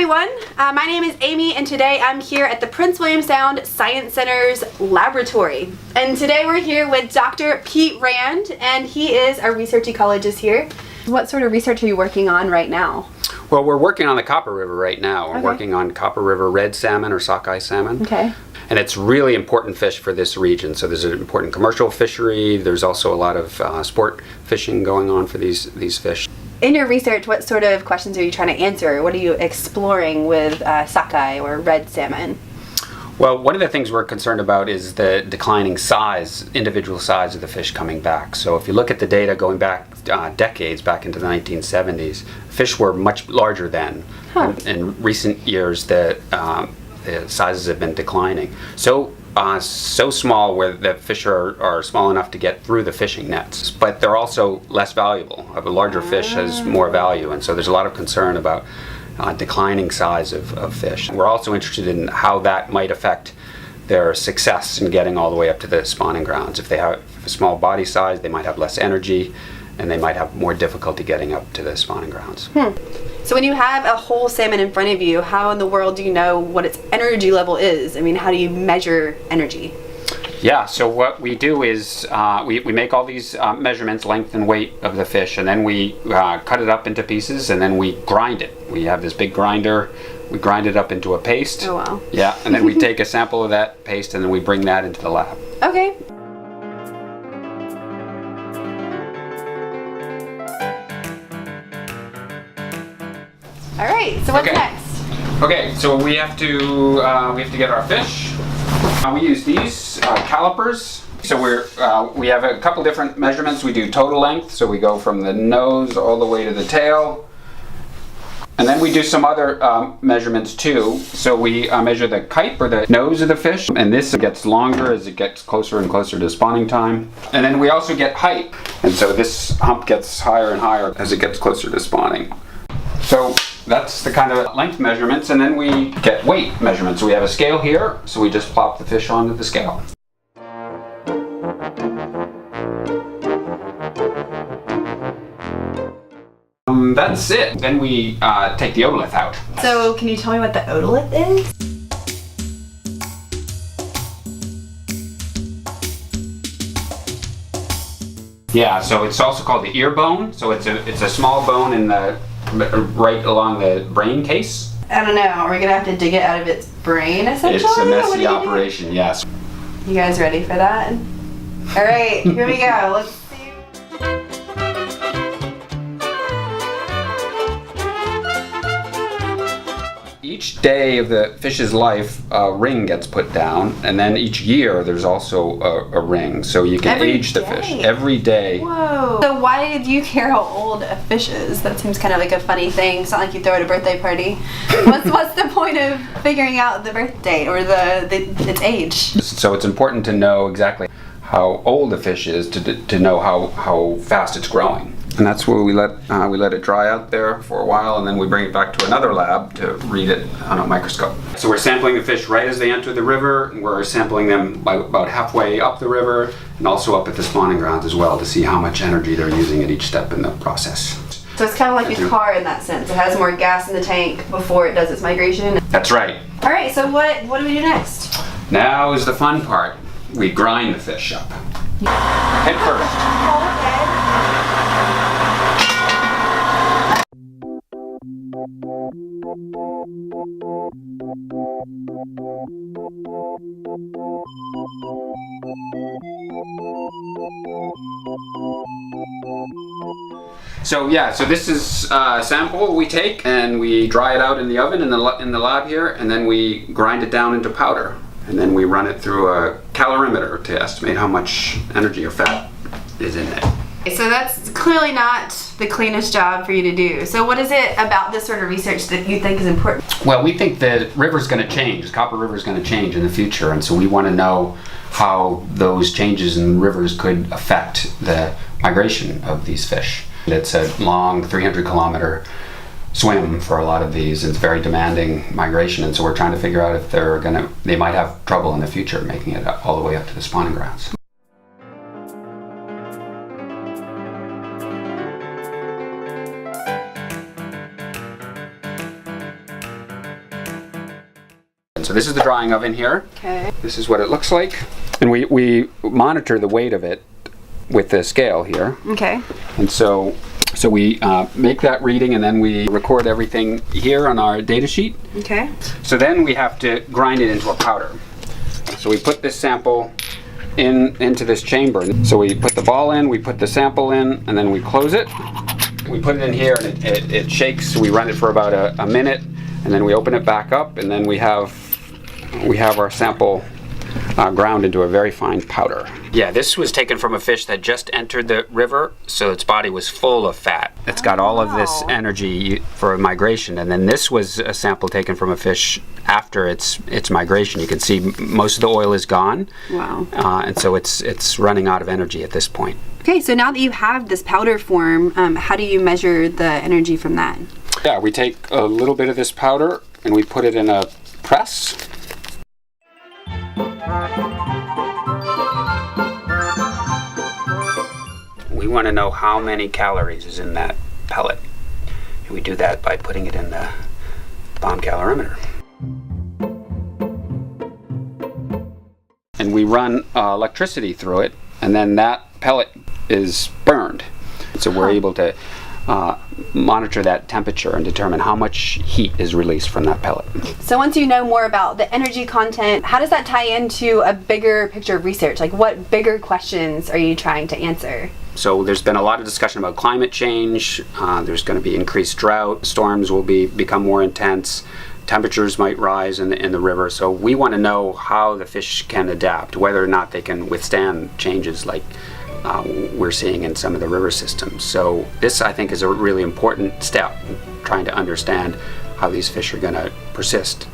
everyone, my name is Amy and today I'm here at the Prince William Sound Science Center's laboratory. And today we're here with Dr. Pete Rand, and he is our research ecologist here. What sort of research are you working on right now? Well, we're working on the Copper River right now. We're working on Copper River red salmon or sockeye salmon. Okay. And it's really important fish for this region. So there's an important commercial fishery. There's also a lot of sport fishing going on for these fish. In your research, what sort of questions are you trying to answer? What are you exploring with sockeye or red salmon? Well, one of the things we're concerned about is the declining size, individual size of the fish coming back. So if you look at the data going back decades, back into the 1970s, fish were much larger then. Huh. In recent years, the sizes have been declining. So small where the fish are small enough to get through the fishing nets, but they're also less valuable. A larger fish has more value, and so there's a lot of concern about declining size of fish. We're also interested in how that might affect their success in getting all the way up to the spawning grounds. If they have a small body size, they might have less energy, and they might have more difficulty getting up to the spawning grounds. So when you have a whole salmon in front of you, how in the world do you know what its energy level is? I mean, how do you measure energy? Yeah, so what we do is we make all these measurements, length and weight of the fish, and then we cut it up into pieces, and then we grind it. We have this big grinder. We grind it up into a paste. Oh, wow. Yeah, and then we take a sample of that paste, and then we bring that into the lab. Okay. All right, so what's next? Okay, so we have to get our fish. We use these calipers. So we have a couple different measurements. We do total length, so we go from the nose all the way to the tail. And then we do some other measurements too. So we measure the kite, or the nose of the fish, and this gets longer as it gets closer and closer to spawning time. And then we also get height, and so this hump gets higher and higher as it gets closer to spawning. So that's the kind of length measurements, and then we get weight measurements. So we have a scale here, so we just plop the fish onto the scale. That's it. Then we take the otolith out. So can you tell me what the otolith is? Yeah, so it's also called the ear bone. So it's a small bone in the right along the brain case. I don't know. Are we gonna have to dig it out of its brain essentially? It's a messy operation, yes. You guys ready for that? All right, here we go. Let's see. Each day of the fish's life, a ring gets put down, and then each year there's also a ring, so you can age the fish every day. Whoa! So why do you care how old a fish is? That seems kind of like a funny thing. It's not like you throw it at a birthday party. What's the point of figuring out the birth date or its age? So it's important to know exactly how old the fish is to know how fast it's growing. And that's where we let it dry out there for a while, and then we bring it back to another lab to read it on a microscope. So we're sampling the fish right as they enter the river, and we're sampling them by about halfway up the river, and also up at the spawning grounds as well, to see how much energy they're using at each step in the process. So it's kind of like a car in that sense. It has more gas in the tank before it does its migration. That's right. All right, so what do we do next? Now is the fun part. We grind the fish up. Head first. So this is a sample we take and we dry it out in the oven in the lab here, and then we grind it down into powder, and then we run it through a calorimeter to estimate how much energy or fat is in it. So that's clearly not the cleanest job for you to do. So what is it about this sort of research that you think is important? Well, we think the river's going to change. The Copper River is going to change in the future, and so we want to know how those changes in rivers could affect the migration of these fish. It's a long 300-kilometer swim for a lot of these. It's very demanding migration, and so we're trying to figure out if they might have trouble in the future making it all the way up to the spawning grounds. oven. So this is the drying oven here. Okay. This is what it looks like. And we monitor the weight of it with the scale here. Okay. And so we make that reading, and then we record everything here on our data sheet. Okay. So then we have to grind it into a powder. So we put this sample into this chamber. So we put the ball in, we put the sample in, and then we close it. We put it in here, and it shakes. We run it for about a minute, and then we open it back up, and then we have our sample ground into a very fine powder. Yeah, this was taken from a fish that just entered the river, so its body was full of fat. It's got all of this energy for migration, and then this was a sample taken from a fish after its migration. You can see most of the oil is gone. Wow. And so it's running out of energy at this point. Okay, so now that you have this powder form, how do you measure the energy from that? Yeah, we take a little bit of this powder and we put it in a press. We want to know how many calories is in that pellet. And we do that by putting it in the bomb calorimeter. And we run electricity through it, and then that pellet is burned. So we're able to monitor that temperature and determine how much heat is released from that pellet. So once you know more about the energy content, how does that tie into a bigger picture of research? Like, what bigger questions are you trying to answer? So there's been a lot of discussion about climate change. There's going to be increased drought. Storms will become more intense. Temperatures might rise in the river. So we want to know how the fish can adapt, whether or not they can withstand changes like we're seeing in some of the river systems. So this, I think, is a really important step in trying to understand how these fish are going to persist